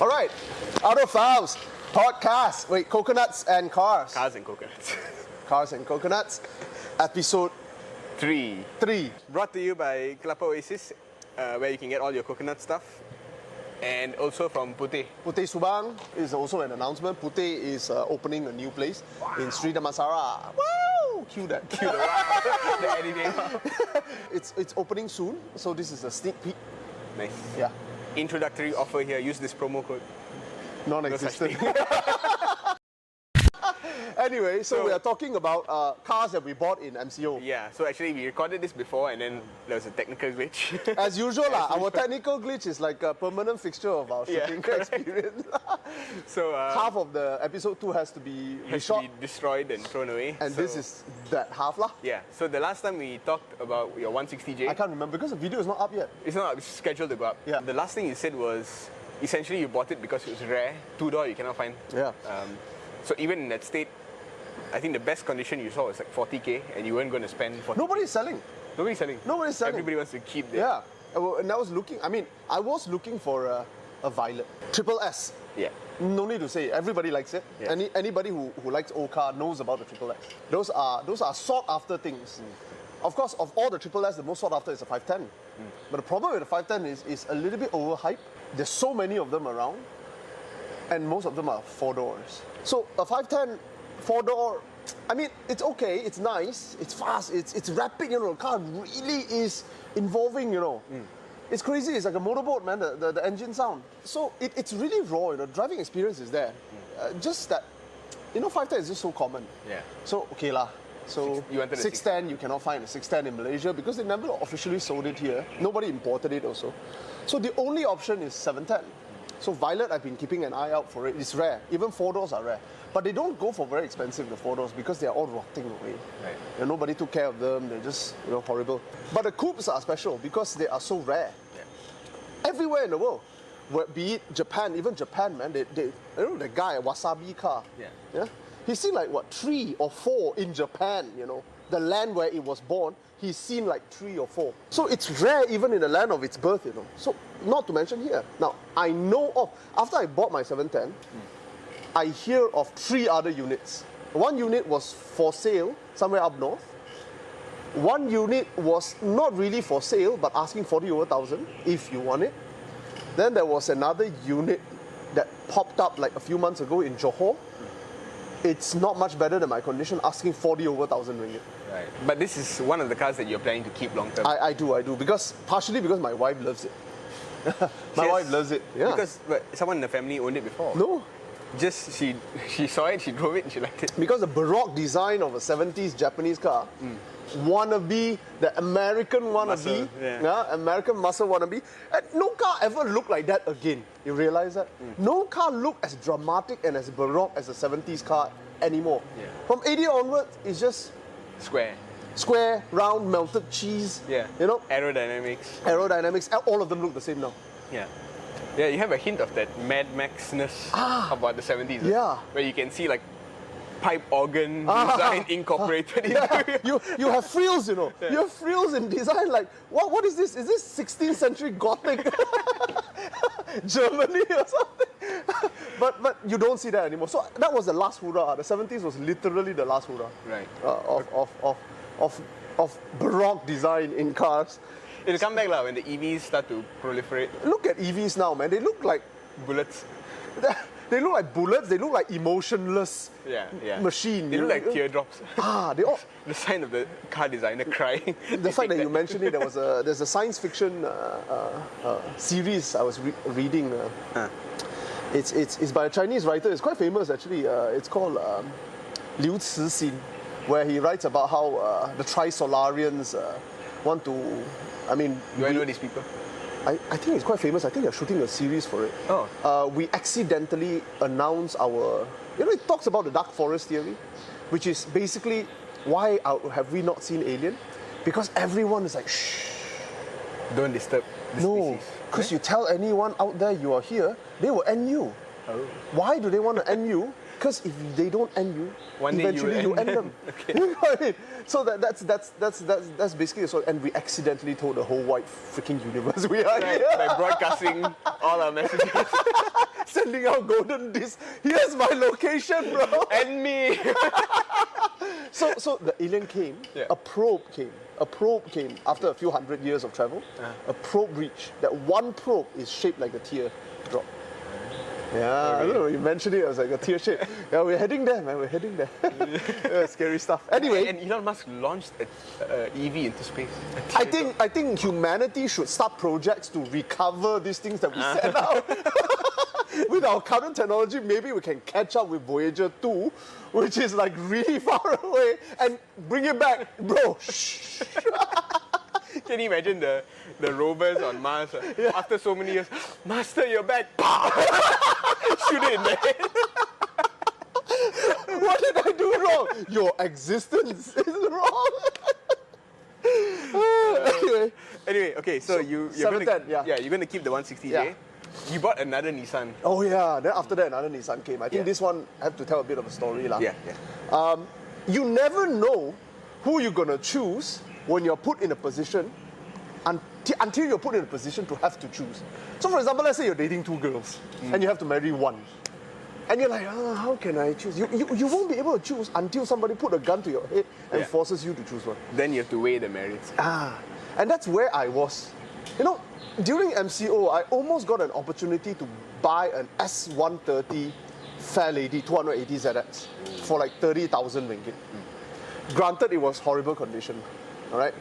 All right, Autophiles podcast. Wait, coconuts and cars. Cars and coconuts. Cars and coconuts. Episode 3. 3. Brought to you by Kelapa Oasis, where you can get all your coconut stuff. And also from Puteh. Puteh Subang is also an announcement. Puteh is opening a new place in Sri Damansara. Woo! Cue that. Cue the anime. It's opening soon, so this is a sneak peek. Nice. Yeah. Introductory offer here. Use this promo code. Non-existent. Anyway, so we are talking about cars that we bought in MCO. Yeah, so actually we recorded this before and then there was a technical glitch. As usual, our technical glitch is like a permanent fixture of our shooting experience. So half of the episode 2 has to be reshot. be destroyed and thrown away. And so, this is that half lah. Yeah, so the last time we talked about your 160J. I can't remember because the video is not up yet. It's not, it's scheduled to go up. Yeah. The last thing you said was, essentially you bought it because it was rare. 2-door you cannot find. Yeah. So even in that state, I think the best condition you saw was like 40k and you weren't going to spend 40k. Nobody's selling. Nobody's selling. Nobody's selling. Everybody wants to keep that. Yeah. And I was looking for a Violet. Triple S. Yeah. No need to say it. Everybody likes it. Yes. Anybody who likes old car knows about the Triple S. Those are sought after things. Of course, of all the Triple S, the most sought after is a 510. But the problem with the 510 is a little bit overhyped. There's so many of them around, and most of them are 4 doors. So a 510 4-door, I mean, it's okay, it's nice, it's fast, it's rapid, you know, the car really is involving, you know. It's crazy, it's like a motorboat, man, the engine sound. So it's really raw, you know, driving experience is there. Just that, you know, 510 is just so common. Yeah. So, okay lah. So, You wanted a 610, you cannot find a 610 in Malaysia because they never officially sold it here. Nobody imported it also. So the only option is 710. So Violet, I've been keeping an eye out for it. It's rare. Even 4 doors are rare. But they don't go for very expensive, the 4 doors, because they're all rotting away. Right. And nobody took care of them. They're just, you know, horrible. But the coupes are special because they are so rare. Yeah. Everywhere in the world. Be it Japan, even Japan, man, they you know, the guy, Wasabi car. Yeah. He's seen like, what, 3 or 4 in Japan, you know. The land where it was born, he's seen like 3 or 4. So it's rare even in the land of its birth, you know. So not to mention here. Now, I know of, after I bought my 710, I hear of 3 other units. One unit was for sale somewhere up north. One unit was not really for sale, but asking 40 over 1,000 if you want it. Then there was another unit that popped up like a few months ago in Johor. It's not much better than my condition, asking 40 over 1,000 ringgit. Right. But this is one of the cars that you're planning to keep long term. I do, partially because my wife loves it. My wife loves it. Yeah. Because someone in the family owned it before. No. Just she saw it, she drove it, and she liked it. Because the Baroque design of a 70s Japanese car, wannabe, the American wannabe, Muscle, American muscle wannabe, and no car ever looked like that again. You realize that? No car looked as dramatic and as Baroque as a 70s car anymore. Yeah. From 80 onwards, it's just Square, round, melted cheese. Yeah. You know? Aerodynamics. All of them look the same now. Yeah. Yeah, you have a hint of that Mad Max-ness about the 70s. Yeah. Where you can see like pipe organ design incorporated into it. You have frills, you know. Yeah. You have frills in design. Like, what is this? Is this 16th century Gothic Germany or something? But you don't see that anymore. So that was the last hurrah. The 70s was literally the last hurrah. Right. Of Baroque design in cars. It'll come back when the EVs start to proliferate. Look at EVs now, man. They look like bullets. They look like bullets. They look like emotionless machine. They look like teardrops. They all. The sign of the car designer crying. The fact that you mentioned it, there's a science fiction series I was reading. It's by a Chinese writer. It's quite famous actually. It's called Liu Cixin, where he writes about how the Trisolarians want to. I mean, do I know these people? I think it's quite famous. I think they're shooting a series for it. Oh. We accidentally announce our. You know, it talks about the dark forest theory, which is basically why have we not seen Alien? Because everyone is like, shh. Don't disturb the species. Because you tell anyone out there you are here, they will end you. Oh. Why do they want to end you? Because if they don't end you, eventually you end them. Okay. You know what I mean? So that's basically so. And we accidentally told the whole wide freaking universe we are here. By broadcasting all our messages. handing out golden discs. Here's my location, bro. And me. So the alien came, a probe came after a few hundred years of travel. A probe reached. That one probe is shaped like a teardrop. Yeah, I don't know, you mentioned it, I was like a tear shape. Yeah, we're heading there, man, we're heading there. Yeah, scary stuff. Anyway. And Elon Musk launched an EV into space. I think humanity should start projects to recover these things that we sent out. With our current technology, maybe we can catch up with Voyager 2, which is like really far away, and bring it back. Bro, shh. Can you imagine the rovers on Mars after so many years? Master, you're back. Shoot it in the head. What did I do wrong? Your existence is wrong. Anyway, okay, so you're gonna keep the 160J. Yeah. You bought another Nissan. Oh yeah, then after that another Nissan came. I think this one I have to tell a bit of a story. You never know who you're gonna choose when you're put in a position until you're put in a position to have to choose. So for example, let's say you're dating two girls and you have to marry one. And you're like, how can I choose? You won't be able to choose until somebody put a gun to your head and forces you to choose one. Then you have to weigh the merits. And that's where I was. You know, during MCO, I almost got an opportunity to buy an S130 Fair Lady 280 ZX for like 30,000 ringgit. Granted, it was horrible condition, all right?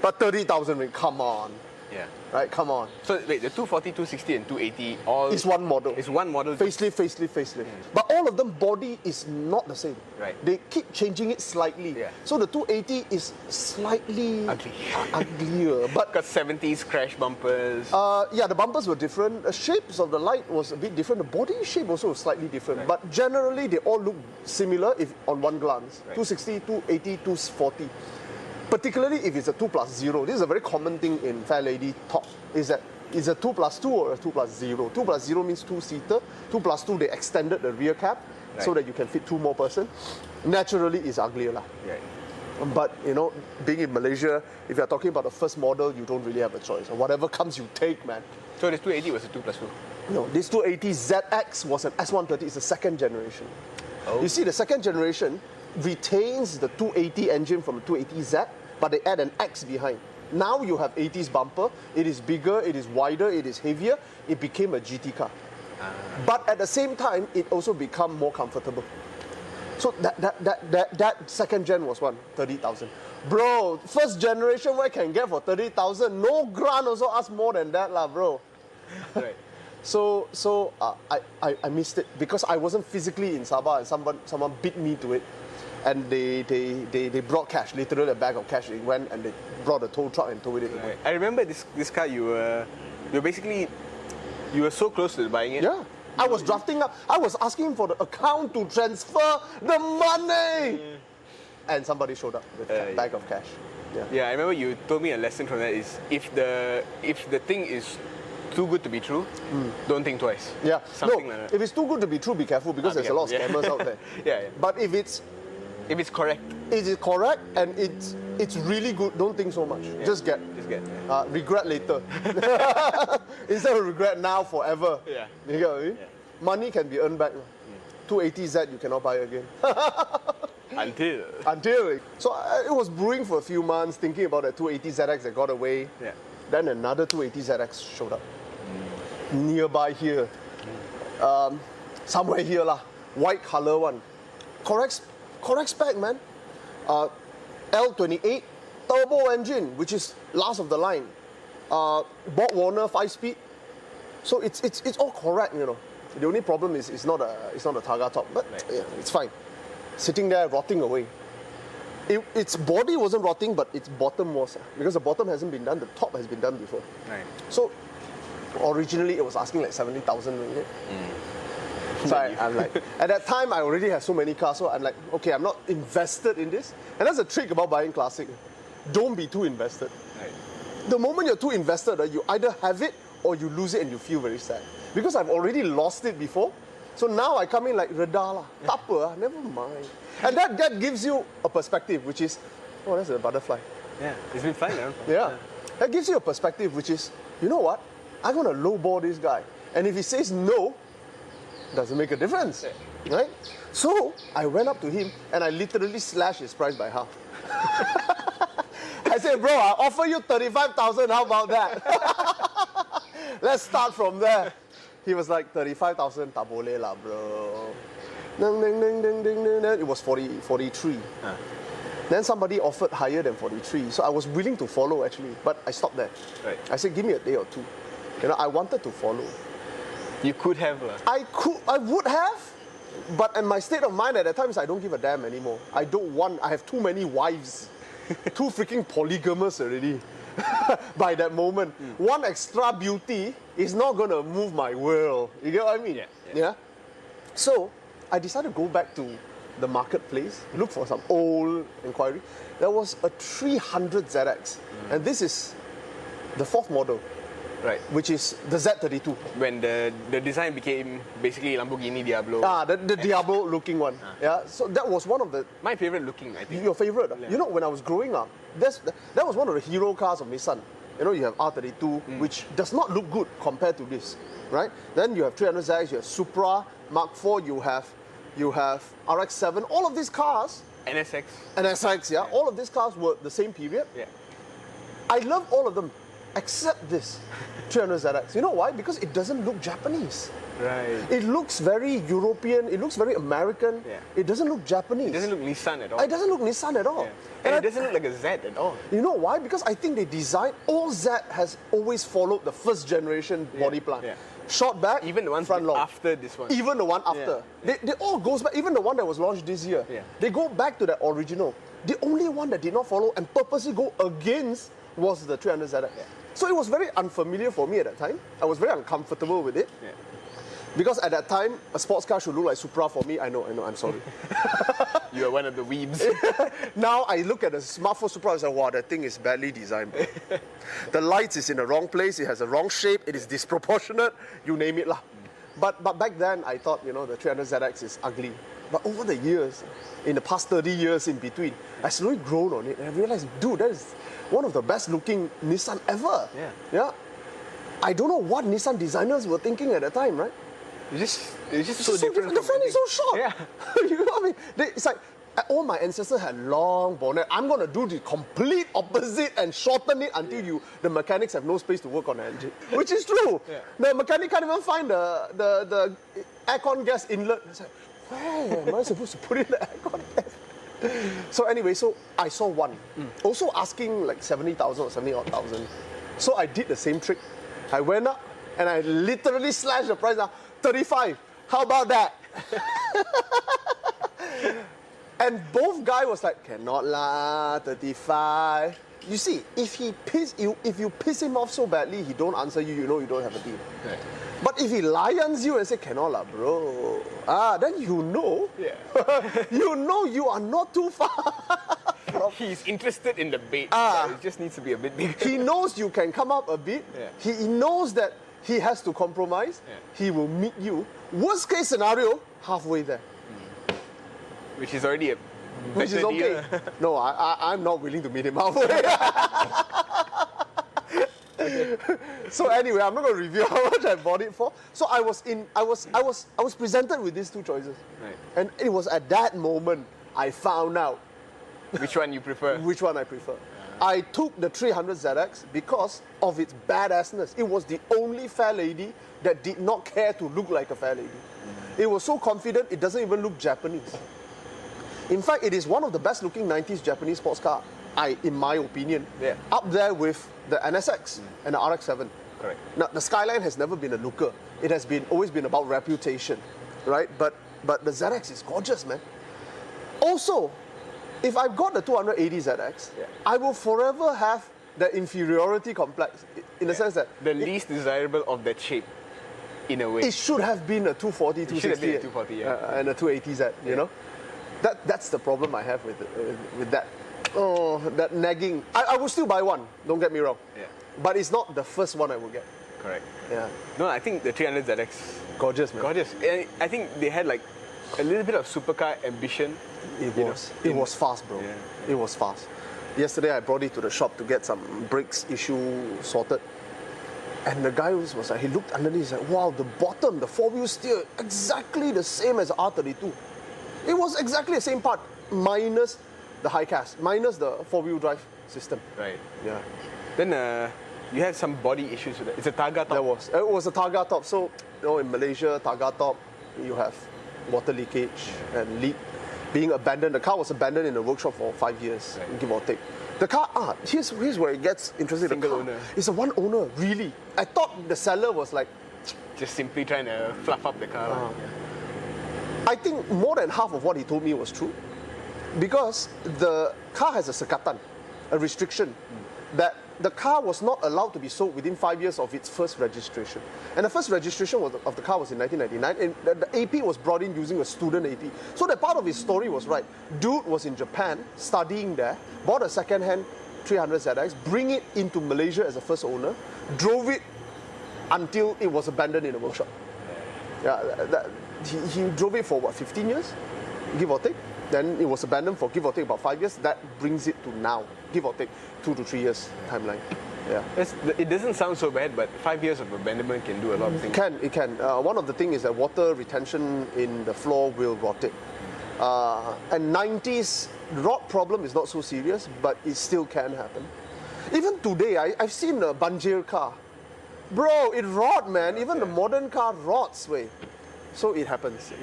But 30,000 ringgit, come on. Yeah. Right, come on. So wait, the 240, 260 and 280 all... It's one model. It's one model. Facelift. But all of them body is not the same. Right. They keep changing it slightly. Yeah. So the 280 is slightly uglier. But got 70s crash bumpers. the bumpers were different. The shapes of the light was a bit different. The body shape also was slightly different. Right. But generally, they all look similar if on one glance. Right. 260, 280, 240. Particularly if it's a 2+0. This is a very common thing in Fair Lady top. Is that it's a 2+2 or a 2+0. 2+0 means two-seater. 2+2, they extended the rear cab so that you can fit two more person. Naturally, it's uglier. Right. But, you know, being in Malaysia, if you're talking about the first model, you don't really have a choice. Whatever comes, you take, man. So this 280 was a 2+2? No, this 280 ZX was an S130. It's the second generation. Oh. You see, the second generation retains the 280 engine from the 280Z, but they add an X behind. Now you have 80s bumper. It is bigger, it is wider, it is heavier. It became a GT car. But at the same time, it also became more comfortable. So that second gen was 30,000. Bro, first generation, what I can get for 30,000? No grant also ask more than that, bro. Right. So I missed it because I wasn't physically in Sabah and someone beat me to it. And they brought cash, literally a bag of cash. They went and they brought a tow truck and towed it. Right. I remember this car. You were so close to buying it. Yeah, I was drafting up. I was asking for the account to transfer the money, and somebody showed up with a bag of cash. Yeah, I remember you told me a lesson from that is if the thing is too good to be true, don't think twice. Yeah, something like that. If it's too good to be true, be careful because there's a lot of scammers out there. Yeah. But if it's correct, and it's really good, don't think so much. Yeah. Just get. Regret later. Instead of regret now, forever. Yeah. You get what I mean? Yeah. Money can be earned back. 280Z you cannot buy again. Until. So it was brewing for a few months, thinking about that 280ZX that got away. Yeah. Then another 280ZX showed up. Nearby here. Somewhere here lah. White color one. Correct spec, man. L28 turbo engine, which is last of the line. Bob Warner 5-speed. So it's all correct, you know. The only problem is it's not a Targa top, but it's fine. Sitting there rotting away. Its body wasn't rotting, but its bottom was, because the bottom hasn't been done. The top has been done before. Right. So originally it was asking like 70,000 ringgit. So I'm like, at that time I already had so many cars, so I'm like, okay, I'm not invested in this. And that's the trick about buying classic. Don't be too invested. Right. The moment you're too invested, you either have it or you lose it and you feel very sad. Because I've already lost it before, so now I come in like, reda lah, tapa, never mind. And that gives you a perspective, which is, oh, that's a butterfly. Yeah, it's been fine, man. Yeah. That gives you a perspective, which is, you know what? I'm going to lowball this guy. And if he says no, doesn't make a difference, right? So I went up to him and I literally slashed his price by half. I said, bro, I offer you 35,000, how about that? Let's start from there. He was like, 35,000, tak boleh lah, bro. It was 43. Then somebody offered higher than 43. So I was willing to follow actually, but I stopped there. Right. I said, give me a day or two. You know, I wanted to follow. You could have. I would have, but in my state of mind at that time is I don't give a damn anymore. I have too many wives. Too freaking polygamous already. By that moment. One extra beauty is not going to move my world. You get what I mean? Yeah? So, I decided to go back to the marketplace, look for some old inquiry. There was a 300 ZX. And this is the fourth model. Right. Which is the Z32. When the design became basically Lamborghini Diablo. The Diablo looking one. Yeah. So that was one of the... My favorite looking, I think. Your favorite? Yeah. You know, when I was growing up, that was one of the hero cars of Nissan. You know, you have R32, which does not look good compared to this, right? Then you have 300ZX, you have Supra, Mark IV, you have RX-7. All of these cars... NSX, yeah. All of these cars were the same period. Yeah. I love all of them, except this 300ZX. You know why? Because it doesn't look Japanese. Right. It looks very European, it looks very American. Yeah. It doesn't look Japanese. It doesn't look Nissan at all. It doesn't look Nissan at all. Yeah. And it doesn't look like a Z at all. You know why? Because I think they designed, all Z has always followed the first generation body plan. Yeah. Short back, even the ones front long. after this one. Even the one after. Yeah. They all goes back, even the one that was launched this year. Yeah. They go back to that original. The only one that did not follow and purposely go against was the 300ZX. Yeah. So it was very unfamiliar for me at that time. I was very uncomfortable with it. Yeah. Because at that time, a sports car should look like Supra for me. I know, I'm sorry. You are one of the weebs. Now I look at the smartphone Supra and say, wow, that thing is badly designed, bro. The lights is in the wrong place, it has a wrong shape, it is disproportionate, you name it lah. But back then, I thought, you know, the 300ZX is ugly. But over the years, in the past 30 years in between, I slowly grown on it and I realized, dude, that is one of the best looking Nissan ever. Yeah. I don't know what Nissan designers were thinking at the time, right? It's just so different. The front is so short. Yeah. You know what I mean? It's like all my ancestors had long bonnet. I'm going to do the complete opposite and shorten it until the mechanics have no space to work on the engine. Which is true. Yeah. The mechanic can't even find the aircon gas inlet. It's like, where am I supposed to put in the aircon gas? So anyway, so I saw one. Also asking like 70,000 or 70,000. So I did the same trick. I went up and I literally slashed the price down. 35. How about that? And both guy was like, cannot lah, 35. You see, if you piss him off so badly, he don't answer you, you know you don't have a deal. Right. But if he lions you and say, cannot lah, bro, then you know. Yeah. You know you are not too far. He's interested in the bait. It just needs to be a bit bigger. He knows you can come up a bit. Yeah. He knows that he has to compromise. Yeah. He will meet you. Worst case scenario, halfway there. Which is already a Which is okay. No, I'm not willing to meet him halfway. So anyway, I'm not going to reveal how much I bought it for. So I was presented with these two choices. Right. And it was at that moment I found out which one you prefer. Which one I prefer. I took the 300ZX because of its badassness. It was the only fair lady that did not care to look like a fair lady. It was so confident, it doesn't even look Japanese. In fact, it is one of the best looking 90s Japanese sports car, in my opinion. Yeah. Up there with the NSX and the RX-7. Correct. Now, the Skyline has never been a looker. It has always been about reputation, right? But the ZX is gorgeous, man. Also, if I've got the 280ZX, I will forever have the inferiority complex in the sense that... The least desirable of that shape, in a way. It should have been a 240, 260. It should have been a 240, yeah. And a 280Z, you know? That's the problem I have with that. Oh, that nagging. I will still buy one, don't get me wrong. Yeah. But it's not the first one I will get. Correct. Yeah. No, I think the 300ZX... Gorgeous, man. Gorgeous. And I think they had like a little bit of supercar ambition. It was fast, bro. Yeah. It was fast. Yesterday I brought it to the shop to get some brakes issue sorted. And the guy was like, he looked underneath, he's like, wow, the bottom, the four-wheel steer, exactly the same as the R32. It was exactly the same part, minus the high cast, minus the four-wheel drive system. Right. Yeah. Then you had some body issues with it. It's a Targa top. It was a Targa top. So, in Malaysia, Targa top, you have water leakage and leak being abandoned. The car was abandoned in the workshop for 5 years, give or take. The car, here's where it gets interesting. Single owner. It's a one owner, really. I thought the seller was like... Just simply trying to fluff up the car. I think more than half of what he told me was true. Because the car has a sekatan, a restriction, that the car was not allowed to be sold within 5 years of its first registration. And the first registration of the car was in 1999, and the AP was brought in using a student AP. So that part of his story was right. Dude was in Japan, studying there, bought a second-hand 300 ZX, bring it into Malaysia as a first owner, drove it until it was abandoned in a workshop. Yeah, he drove it for what, 15 years, give or take? Then it was abandoned for give or take about 5 years. That brings it to now, give or take 2 to 3 years timeline. Yeah. It doesn't sound so bad, but 5 years of abandonment can do a lot of things. It can. One of the things is that water retention in the floor will rot it. And 90s, rot problem is not so serious, but it still can happen. Even today, I've seen a Banjir car. Bro, it rot, man. Even the modern car rots, way. So it happens.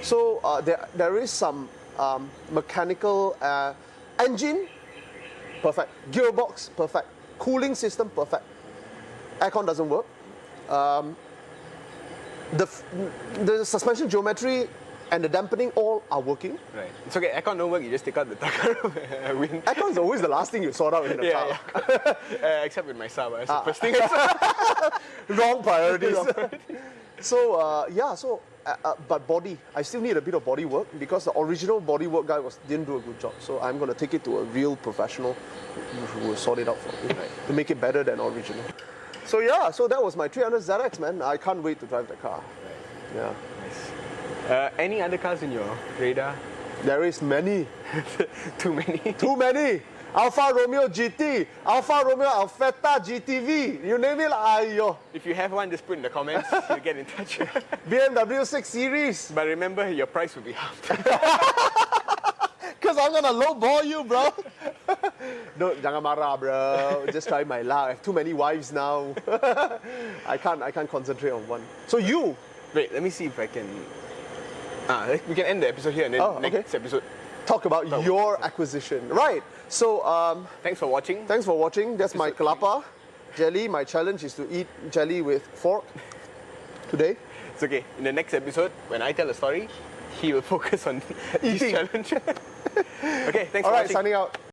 So there is some mechanical engine, perfect. Gearbox, perfect. Cooling system, perfect. Aircon doesn't work. The suspension geometry and the dampening all are working. Right. It's okay. Aircon don't work. You just take out the Takara wind. Aircon is always the last thing you sort out in a car. Yeah. Except with my Saba. It's the first thing I saw. Wrong priorities. So but body, I still need a bit of body work because the original body work guy didn't do a good job. So I'm going to take it to a real professional who will sort it out for me to make it better than original. So that was my 300 ZX, man. I can't wait to drive the car. Yeah. Nice. Any other cars in your radar? There is many. Too many? Too many. Alfa Romeo GT, Alfa Romeo Alfetta GTV, you name it, ayo. If you have one, just put in the comments, you get in touch. BMW 6 Series. But remember, your price will be halved. Because I'm going to lowball you, bro. No, jangan marah, bro. Just try my luck. I have too many wives now. I can't concentrate on one. So you. Wait, let me see if I can... we can end the episode here and then next episode. Talk about your acquisition. Right. So, thanks for watching. That's my Kelapa jelly. My challenge is to eat jelly with fork today. It's okay. In the next episode, when I tell a story, he will focus on this challenge. Okay, thanks for watching. All right, signing out.